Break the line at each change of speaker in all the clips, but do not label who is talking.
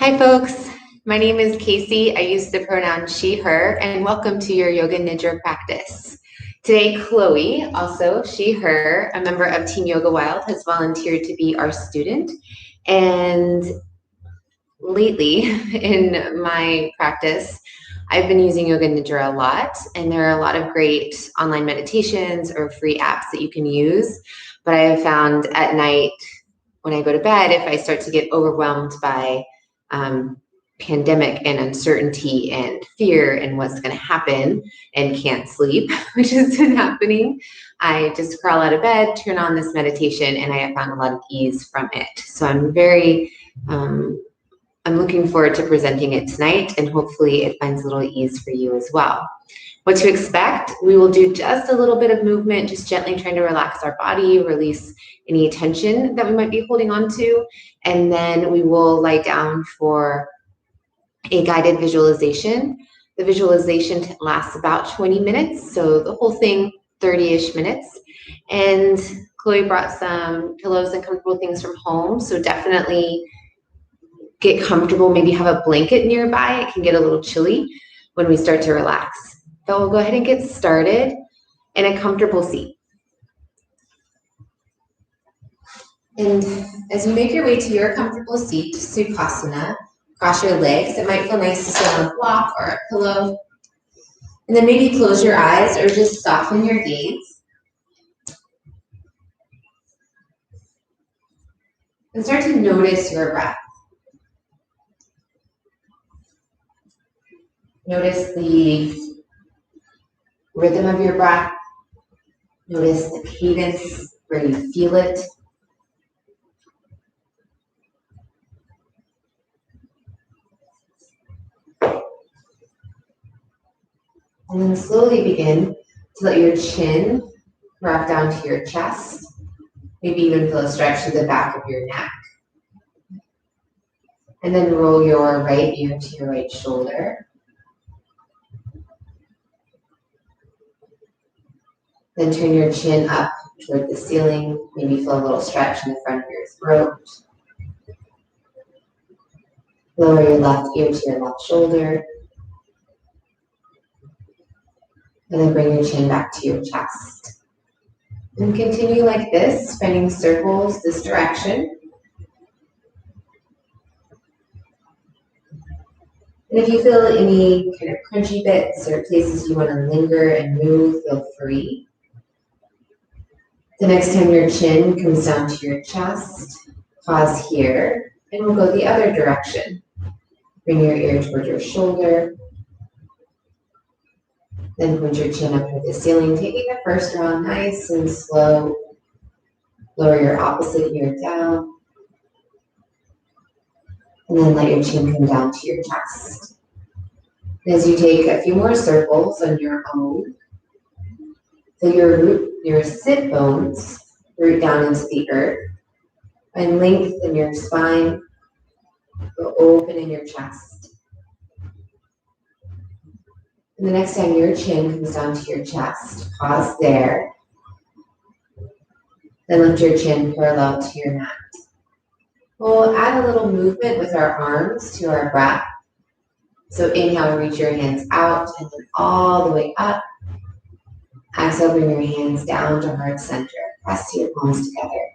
Hi folks, my name is Casey. I use the pronoun she, her, and welcome to your Yoga Nidra practice. Today, Chloe, also she, her, a member of Team Yoga Wild, has volunteered to be our student. And lately in my practice, I've been using Yoga Nidra a lot, and there are a lot of great online meditations or free apps that you can use. But I have found at night when I go to bed, if I start to get overwhelmed by pandemic and uncertainty and fear and what's going to happen and can't sleep, which has been happening, I just crawl out of bed, turn on this meditation, and I have found a lot of ease from it. So I'm looking forward to presenting it tonight, and hopefully it finds a little ease for you as well. What to expect: we will do just a little bit of movement, just gently trying to relax our body, release any tension that we might be holding on to, and then we will lie down for a guided visualization. The visualization lasts about 20 minutes, so the whole thing 30-ish minutes. And Chloe brought some pillows and comfortable things from home, so definitely get comfortable, maybe have a blanket nearby. It can get a little chilly when we start to relax. So we'll go ahead and get started in a comfortable seat. And as you make your way to your comfortable seat, Sukhasana, cross your legs. It might feel nice to sit on a block or a pillow. And then maybe close your eyes or just soften your gaze. And start to notice your breath. Notice the rhythm of your breath. Notice the cadence where you feel it. And then slowly begin to let your chin drop down to your chest. Maybe even feel a stretch to the back of your neck. And then roll your right ear to your right shoulder. Then turn your chin up toward the ceiling. Maybe feel a little stretch in the front of your throat. Lower your left ear to your left shoulder. And then bring your chin back to your chest. And continue like this, spinning circles this direction. And if you feel any kind of crunchy bits or places you want to linger and move, feel free. The next time your chin comes down to your chest, pause here, and we'll go the other direction. Bring your ear toward your shoulder. Then point your chin up toward the ceiling, taking the first round nice and slow. Lower your opposite ear down. And then let your chin come down to your chest. As you take a few more circles on your own, so your sit bones root down into the earth, and lengthen your spine, go open in your chest. And the next time your chin comes down to your chest, pause there. Then lift your chin parallel to your mat. We'll add a little movement with our arms to our breath. So inhale, reach your hands out and then all the way up. Exhale, bring your hands down to heart center. Press your palms together.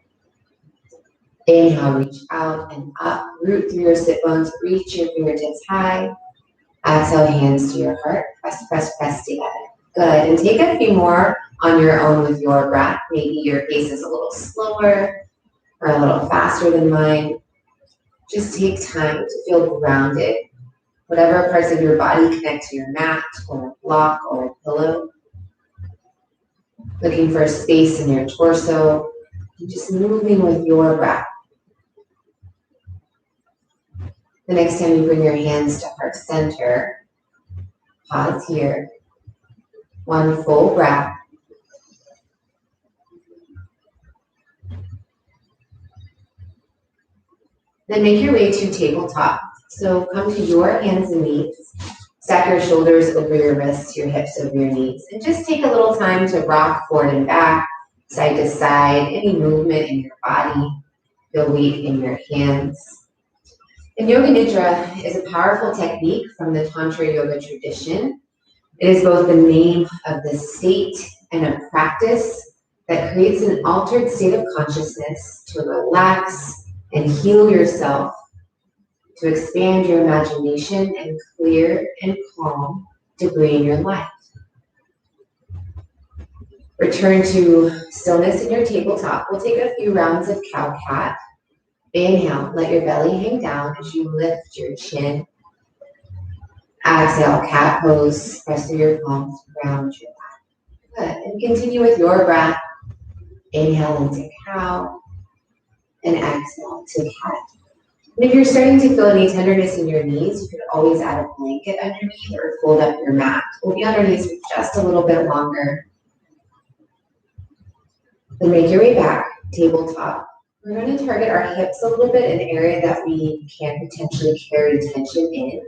Inhale, reach out and up. Root through your sit bones. Reach your fingertips high. Exhale, hands to your heart. Press, press, press together. Good. And take a few more on your own with your breath. Maybe your pace is a little slower or a little faster than mine. Just take time to feel grounded. Whatever parts of your body connect to your mat or a block or a pillow. Looking for a space in your torso. And just moving with your breath. The next time you bring your hands to heart center, pause here. One full breath. Then make your way to tabletop. So come to your hands and knees. Stack your shoulders over your wrists, your hips over your knees. And just take a little time to rock forward and back, side to side, any movement in your body. Feel weight in your hands. And Yoga Nidra is a powerful technique from the Tantra yoga tradition. It is both the name of the state and a practice that creates an altered state of consciousness to relax and heal yourself, to expand your imagination and clear and calm debris in your life. Return to stillness in your tabletop. We'll take a few rounds of cow-cat. Inhale, let your belly hang down as you lift your chin. Exhale, cat pose, press through your palms, round your back. Good. And continue with your breath. Inhale into cow, and exhale to cat. And if you're starting to feel any tenderness in your knees, you can always add a blanket underneath or fold up your mat. We'll be on our knees for just a little bit longer. Then make your way back, tabletop. We're going to target our hips a little bit, an area that we can potentially carry tension in.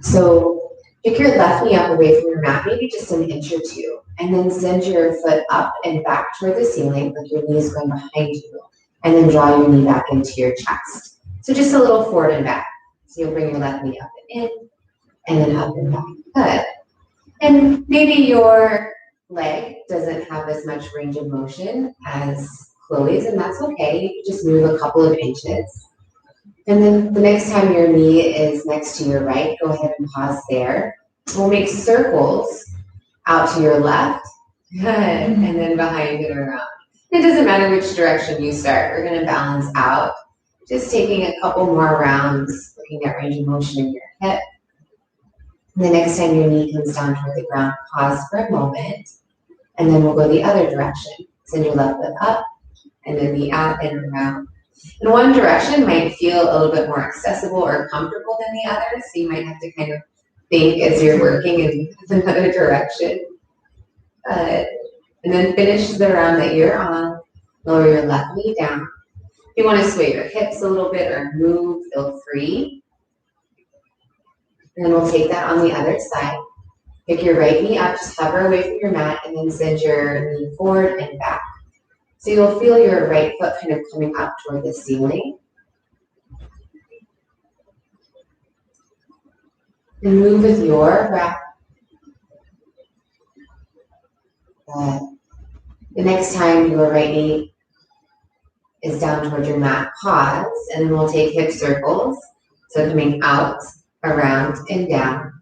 So pick your left knee up away from your mat, maybe just an inch or two, and then send your foot up and back toward the ceiling, like your knee is going behind you, and then draw your knee back into your chest. So just a little forward and back. So you'll bring your left knee up and in, and then up and back. Good. And maybe your leg doesn't have as much range of motion as Chloe's, and that's okay. You can just move a couple of inches. And then the next time your knee is next to your right, go ahead and pause there. We'll make circles out to your left, good, and then behind and around. It doesn't matter which direction you start. We're going to balance out. Just taking a couple more rounds, looking at range of motion in your hip. And the next time your knee comes down toward the ground, pause for a moment, and then we'll go the other direction. Send your left foot up, and then knee out and around. And one direction might feel a little bit more accessible or comfortable than the other, so you might have to kind of think as you're working in another direction. And then finish the round that you're on. Lower your left knee down. If you want to sway your hips a little bit or move, feel free. And then we'll take that on the other side. Pick your right knee up, just hover away from your mat, and then send your knee forward and back. So you'll feel your right foot kind of coming up toward the ceiling. And move with your breath. The next time your right knee is down toward your mat, pause, and then we'll take hip circles. So coming out, around, and down.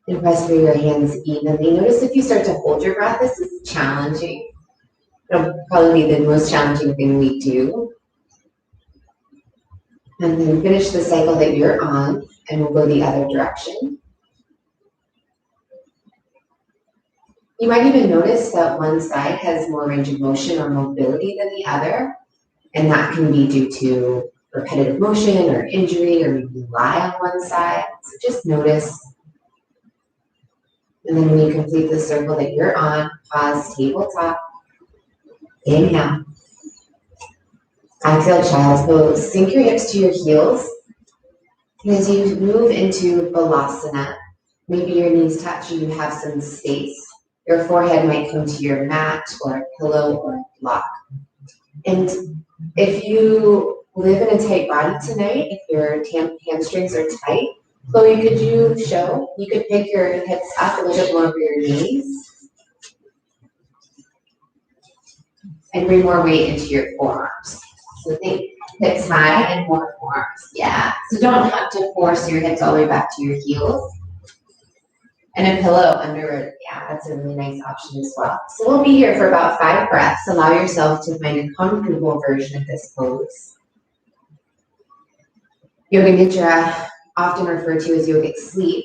And press through your hands evenly. Notice if you start to hold your breath, this is challenging. It'll probably be the most challenging thing we do. And then finish the cycle that you're on, and we'll go the other direction. You might even notice that one side has more range of motion or mobility than the other, and that can be due to repetitive motion or injury, or maybe you lie on one side. So just notice. And then when you complete the circle that you're on, pause, tabletop. Inhale. Exhale, child's pose. Sink your hips to your heels. And as you move into balasana, maybe your knees touch and you have some space. Your forehead might come to your mat or a pillow or a block. And if you live in a tight body tonight, if your hamstrings are tight, Chloe, could you show? You could pick your hips up a little bit more over your knees. And bring more weight into your forearms. So think hips high and more forearms. Yeah. So don't have to force your hips all the way back to your heels. And a pillow under it, yeah, that's a really nice option as well. So we'll be here for about 5 breaths. Allow yourself to find a comfortable version of this pose. Yoga Nidra, often referred to as yogic sleep,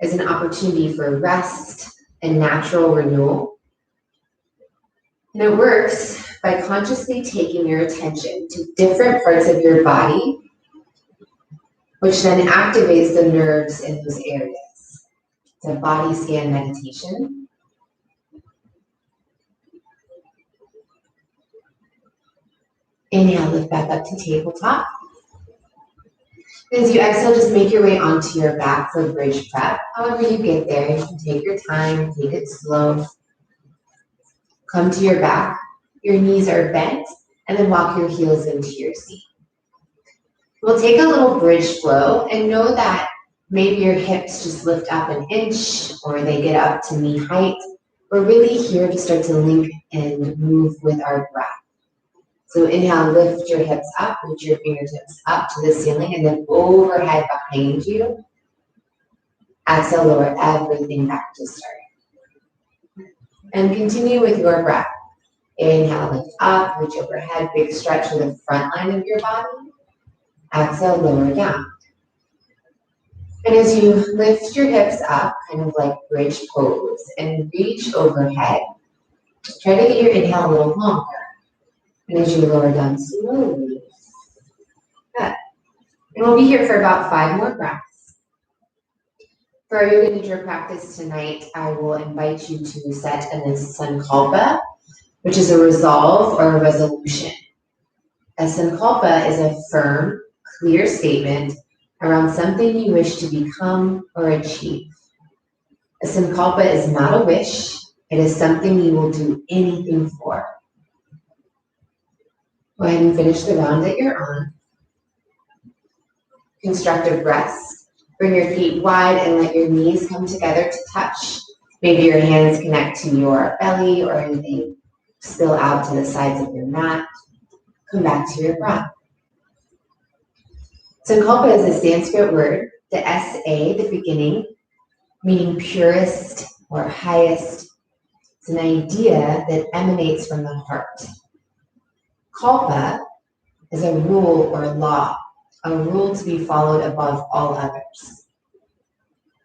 is an opportunity for rest and natural renewal. And it works by consciously taking your attention to different parts of your body, which then activates the nerves in those areas. It's a body scan meditation. Inhale, lift back up to tabletop. As you exhale, just make your way onto your back for bridge prep. However you get there, you can take your time, take it slow. Come to your back. Your knees are bent, and then walk your heels into your seat. We'll take a little bridge flow and know that maybe your hips just lift up an inch or they get up to knee height. We're really here to start to link and move with our breath. So inhale, lift your hips up, lift your fingertips up to the ceiling and then overhead behind you. Exhale, lower everything back to start. And continue with your breath. Inhale, lift up, reach overhead, big stretch to the front line of your body. Exhale, lower down. And as you lift your hips up, kind of like bridge pose, and reach overhead, try to get your inhale a little longer. And as you lower down slowly, good. And we'll be here for about 5 more breaths. For our Yoga Nidra practice tonight, I will invite you to set an sankalpa, which is a resolve or a resolution. A sankalpa is a firm, clear statement around something you wish to become or achieve. A sankalpa is not a wish, it is something you will do anything for. Go ahead and finish the round that you're on. Constructive rest. Bring your feet wide and let your knees come together to touch. Maybe your hands connect to your belly or they spill out to the sides of your mat. Come back to your breath. Sankalpa is a Sanskrit word, the S-A, the beginning, meaning purest or highest. It's an idea that emanates from the heart. Kalpa is a rule or law, a rule to be followed above all others.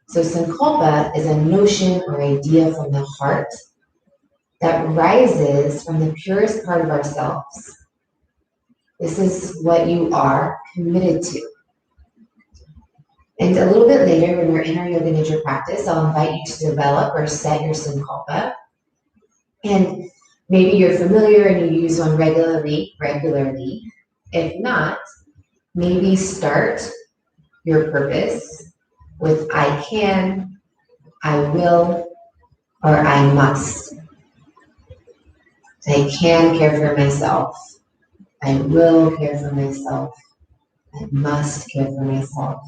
So sankalpa is a notion or idea from the heart that rises from the purest part of ourselves. This is what you are committed to. And a little bit later, when we're in our Yoga Nidra practice, I'll invite you to develop or set your sankalpa. And maybe you're familiar and you use one regularly. If not, maybe start your purpose with I can, I will, or I must. I can care for myself. I will care for myself. I must care for myself.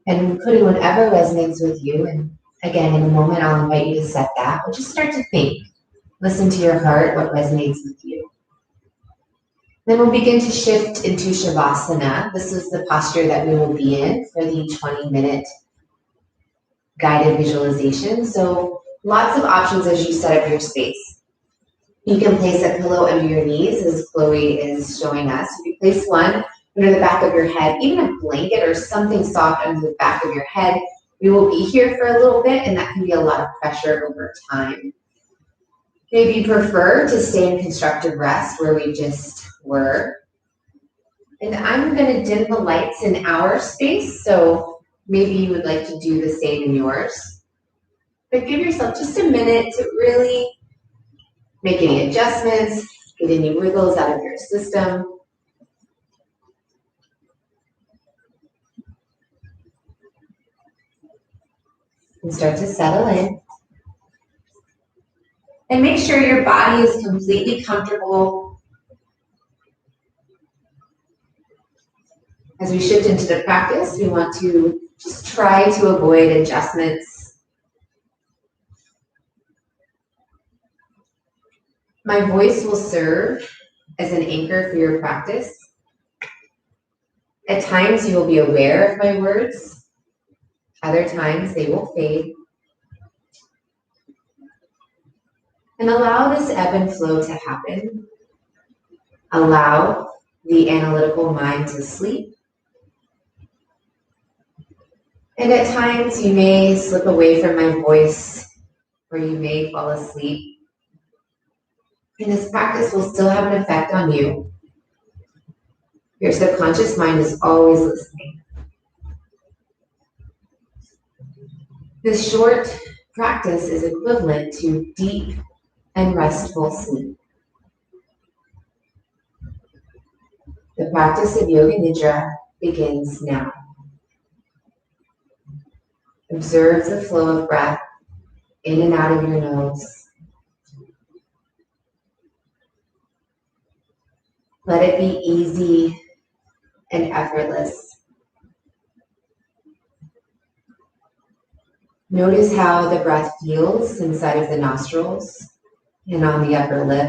And putting whatever resonates with you. And again, in a moment, I'll invite you to set that, but just start to think. Listen to your heart, what resonates with you. Then we'll begin to shift into Shavasana. This is the posture that we will be in for the 20-minute guided visualization. So lots of options as you set up your space. You can place a pillow under your knees, as Chloe is showing us. You can place one under the back of your head, even a blanket or something soft under the back of your head. We will be here for a little bit, and that can be a lot of pressure over time. Maybe you prefer to stay in constructive rest where we just were. And I'm going to dim the lights in our space, so maybe you would like to do the same in yours. But give yourself just a minute to really make any adjustments, get any wriggles out of your system. And start to settle in. And make sure your body is completely comfortable. As we shift into the practice, we want to just try to avoid adjustments. My voice will serve as an anchor for your practice. At times you will be aware of my words. Other times they will fade. And allow this ebb and flow to happen. Allow the analytical mind to sleep. And at times you may slip away from my voice, or you may fall asleep. And this practice will still have an effect on you. Your subconscious mind is always listening. This short practice is equivalent to deep and restful sleep. The practice of Yoga Nidra begins now. Observe the flow of breath in and out of your nose. Let it be easy and effortless. Notice how the breath feels inside of the nostrils and on the upper lip.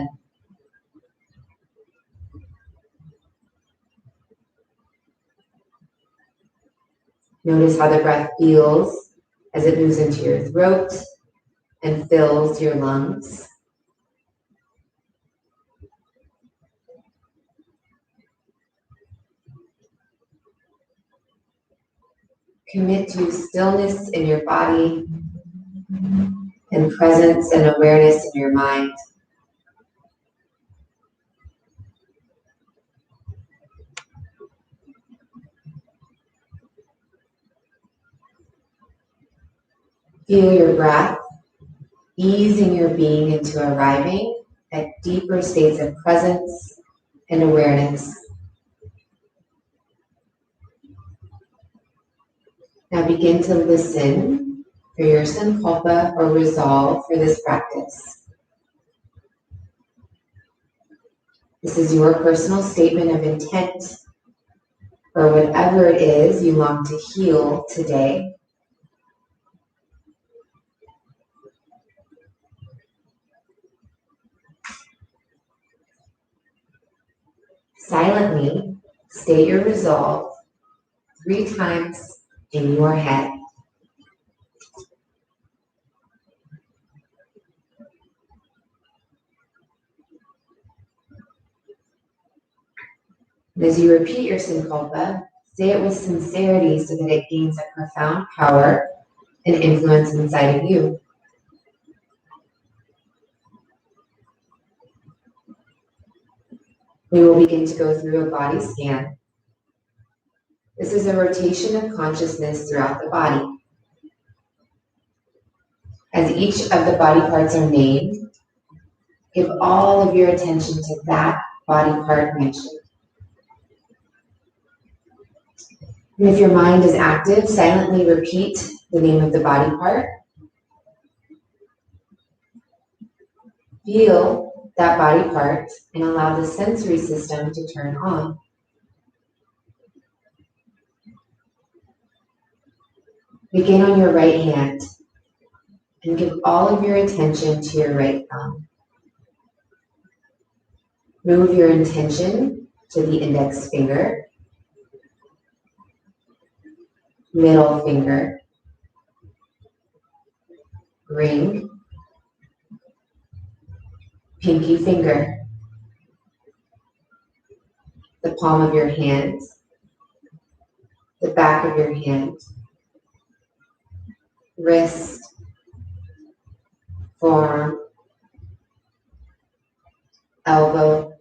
Notice how the breath feels as it moves into your throat and fills your lungs. Commit to stillness in your body and presence and awareness in your mind. Feel your breath easing your being into arriving at deeper states of presence and awareness. Now begin to listen for your sankalpa or resolve for this practice. This is your personal statement of intent or whatever it is you long to heal today. Silently state your resolve 3 times in your head. And as you repeat your sankalpa, say it with sincerity so that it gains a profound power and influence inside of you. We will begin to go through a body scan. This is a rotation of consciousness throughout the body. As each of the body parts are named, give all of your attention to that body part mentioned. And if your mind is active, silently repeat the name of the body part. Feel that body part and allow the sensory system to turn on. Begin on your right hand and give all of your attention to your right thumb. Move your intention to the index finger, middle finger, ring, pinky finger, the palm of your hand, the back of your hand, wrist, forearm, elbow,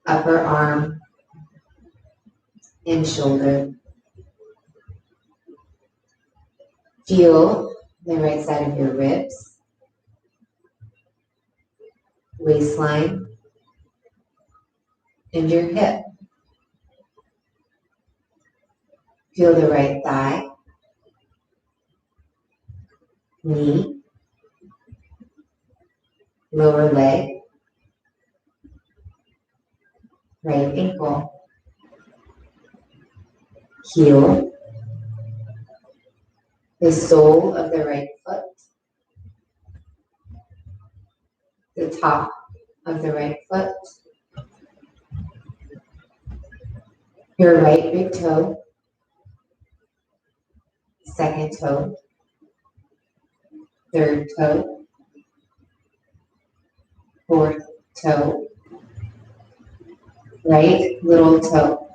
upper arm, and shoulder. Feel the right side of your ribs, waistline, and your hip. Feel the right thigh, knee, lower leg, right ankle, heel, the sole of the right foot, the top of the right foot, your right big toe, second toe, third toe, fourth toe, right little toe.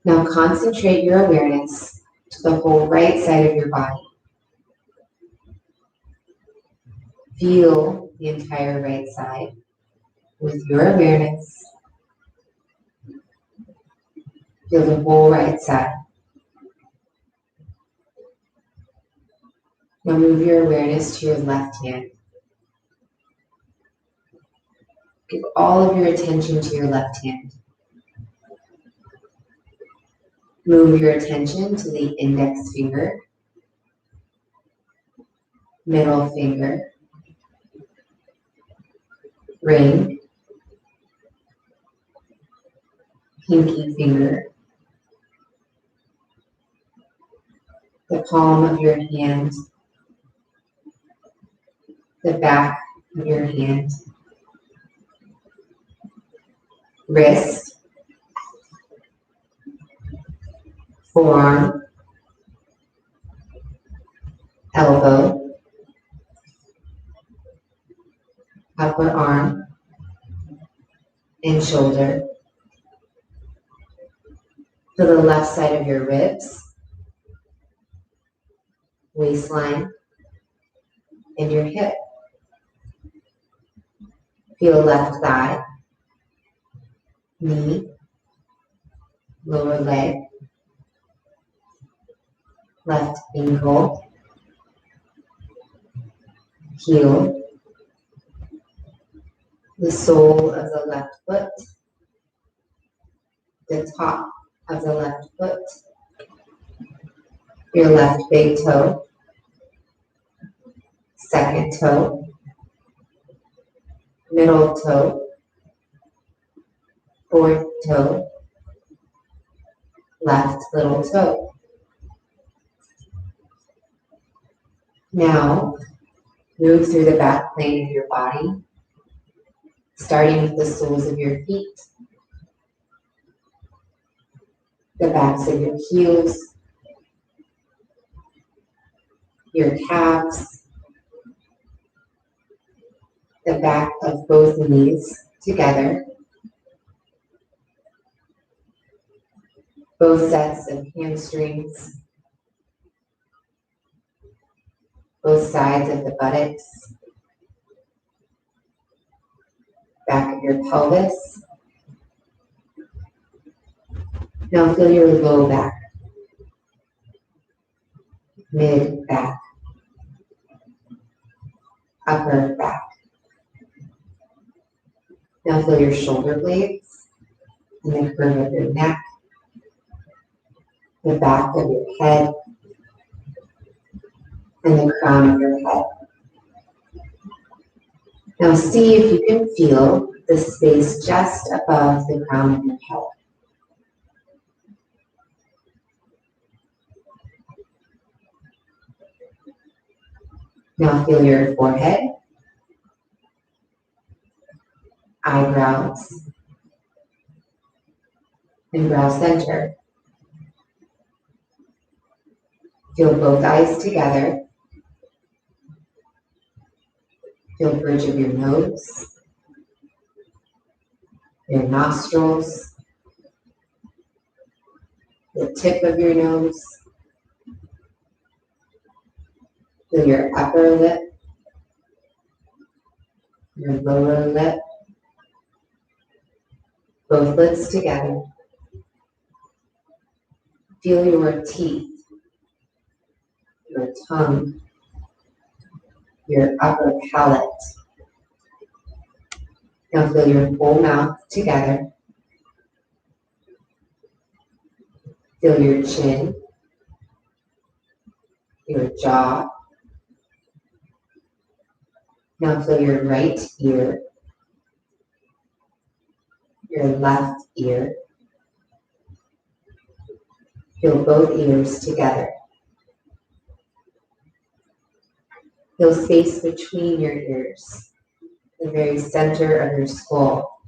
Now concentrate your awareness to the whole right side of your body. Feel the entire right side with your awareness. Feel the whole right side. Now move your awareness to your left hand. Give all of your attention to your left hand. Move your attention to the index finger, middle finger, ring, pinky finger, the palm of your hand, the back of your hand, wrist, forearm, elbow, upper arm, and shoulder. To the left side of your ribs, waistline, and your hip. Feel left thigh, knee, lower leg, left ankle, heel, the sole of the left foot, the top of the left foot, your left big toe, second toe, middle toe, fourth toe, left little toe. Now, move through the back plane of your body, starting with the soles of your feet, the backs of your heels, your calves, the back of both knees together, both sets of hamstrings, both sides of the buttocks, back of your pelvis. Now feel your low back, mid back, upper back. Now feel your shoulder blades and the curve of your neck, the back of your head, and the crown of your head. Now see if you can feel the space just above the crown of your head. Now feel your forehead, eyebrows, and brow center. Feel both eyes together. Feel the bridge of your nose, your nostrils, the tip of your nose. Feel your upper lip, your lower lip, both lips together. Feel your teeth, your tongue, your upper palate. Now feel your whole mouth together. Feel your chin, your jaw. Now feel your right ear, your left ear. Feel both ears together. Feel space between your ears, the very center of your skull.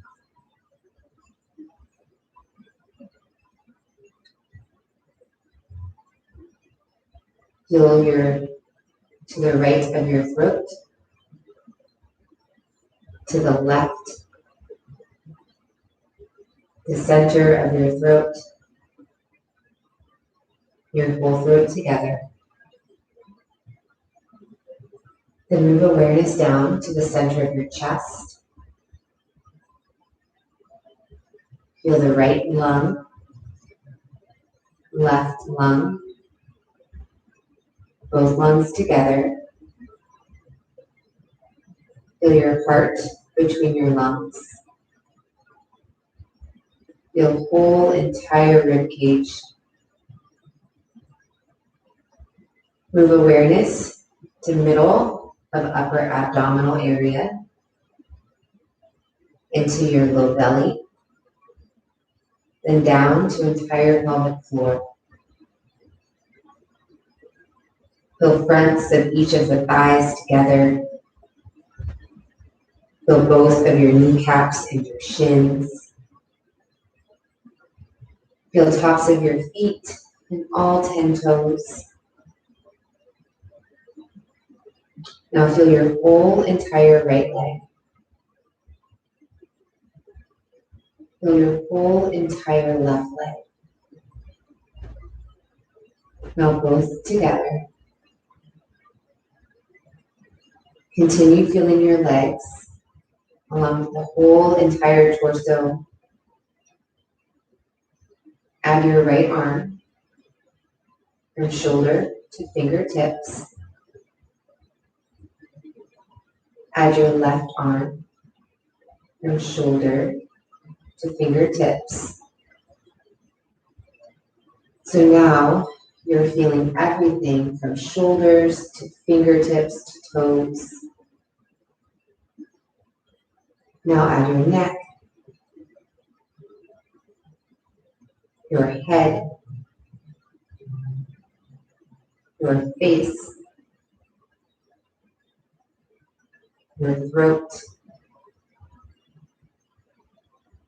Feel to the right of your throat, to the left, the center of your throat, your whole throat together. Then move awareness down to the center of your chest. Feel the right lung, left lung, both lungs together. Feel your heart between your lungs. Feel the whole entire rib cage. Move awareness to middle of upper abdominal area. into your low belly, then down to entire pelvic floor. Feel fronts of each of the thighs together. Feel both of your kneecaps and your shins. Feel tops of your feet and all 10 toes. Now feel your whole entire right leg. Feel your whole entire left leg. Now both together. Continue feeling your legs along with the whole entire torso. Add your right arm from shoulder to fingertips. Add your left arm from shoulder to fingertips. So now you're feeling everything from shoulders to fingertips to toes. Now add your neck, your head, your face, your throat,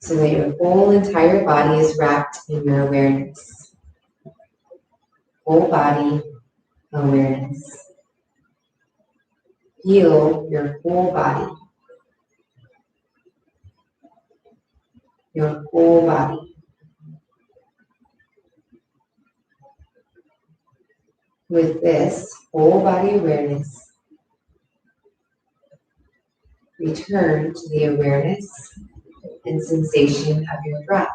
so that your whole entire body is wrapped in your awareness. Whole body awareness. Feel your whole body. Your whole body. With this whole body awareness, return to the awareness and sensation of your breath.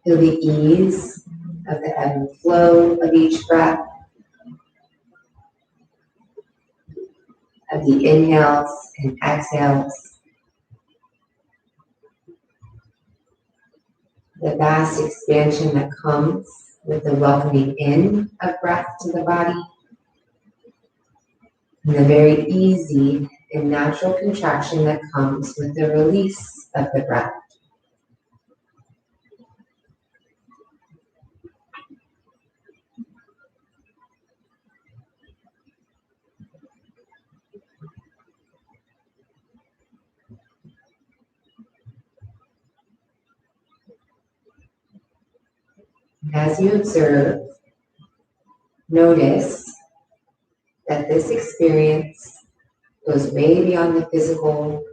Feel the ease of the ebb and flow of each breath, of the inhales and exhales, the vast expansion that comes with the welcoming in of breath to the body, and the very easy and natural contraction that comes with the release of the breath. As you observe, notice that this experience goes way beyond the physical,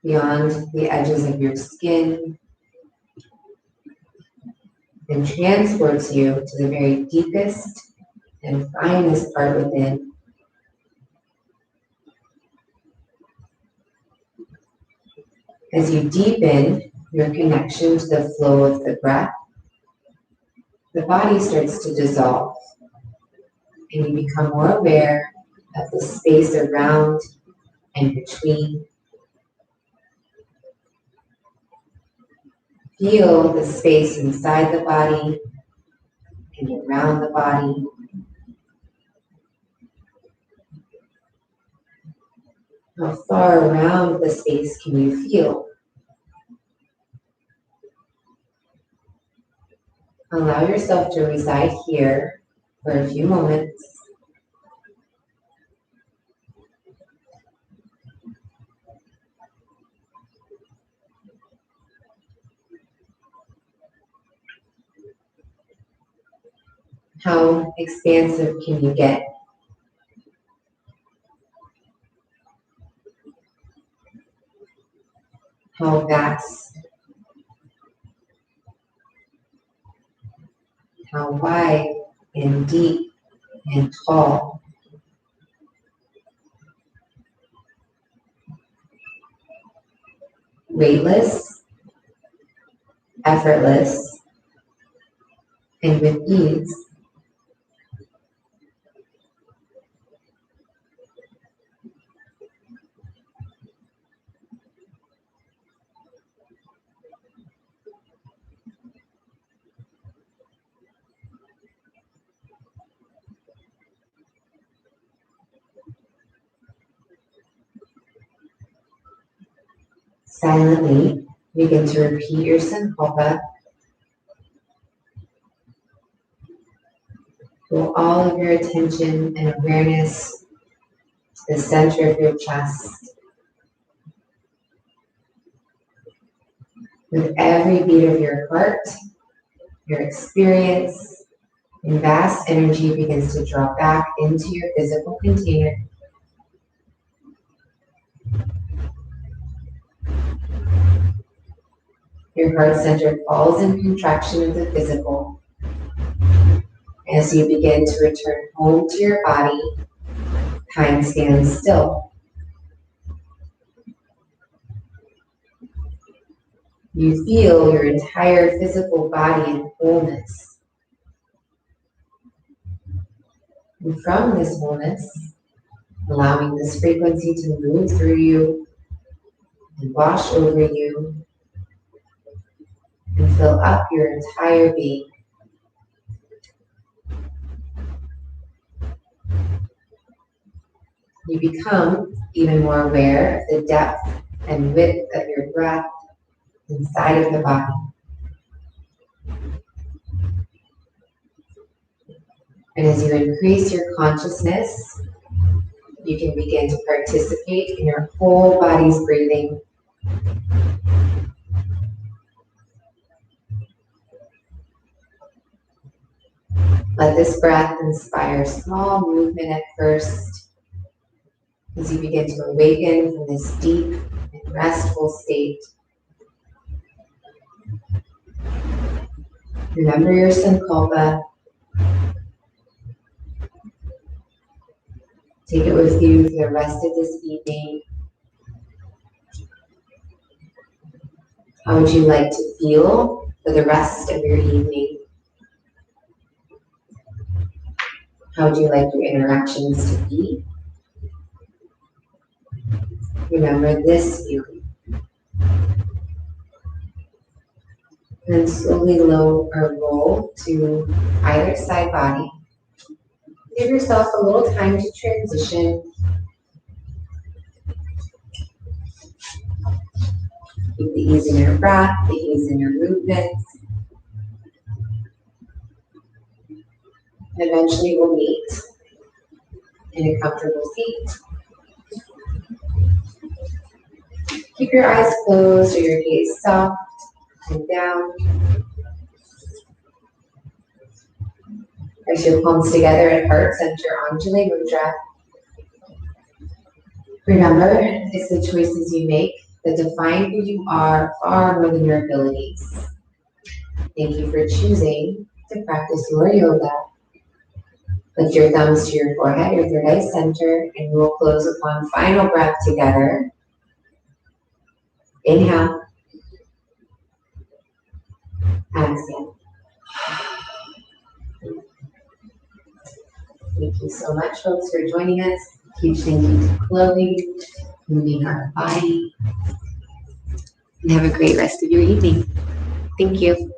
beyond the edges of your skin, and transports you to the very deepest and finest part within. As you deepen your connection to the flow of the breath, the body starts to dissolve, and you become more aware of the space around and between. Feel the space inside the body and around the body. How far around the space can you feel? Allow yourself to reside here for a few moments. How expansive can you get? How vast? How wide and deep and tall? Weightless, effortless, and with ease. Silently begin to repeat your sankalpa. Pull all of your attention and awareness to the center of your chest. With every beat of your heart, your experience and vast energy begins to draw back into your physical container. Your heart center falls in contraction of the physical. As you begin to return home to your body, time stands still. You feel your entire physical body in wholeness. And from this wholeness, allowing this frequency to move through you and wash over you and fill up your entire being. You become even more aware of the depth and width of your breath inside of the body. And as you increase your consciousness, you can begin to participate in your whole body's breathing. Let this breath inspire small movement at first as you begin to awaken from this deep and restful state. Remember your sankalpa. Take it with you for the rest of this evening. How would you like to feel for the rest of your evening? How would you like your interactions to be? Remember this feeling. And slowly lower or roll to either side body. Give yourself a little time to transition. Keep the ease in your breath, the ease in your movements. And eventually we'll meet in a comfortable seat. Keep your eyes closed or your gaze soft and down. Press your palms together at heart center, Anjali Mudra. Remember, it's the choices you make that define who you are far more than your abilities. Thank you for choosing to practice your yoga. Lift your thumbs to your forehead, your third eye center, and we will close with one final breath together. Inhale. Exhale. Thank you so much, folks, for joining us. Huge thank you to Chloe, moving our body. And have a great rest of your evening. Thank you.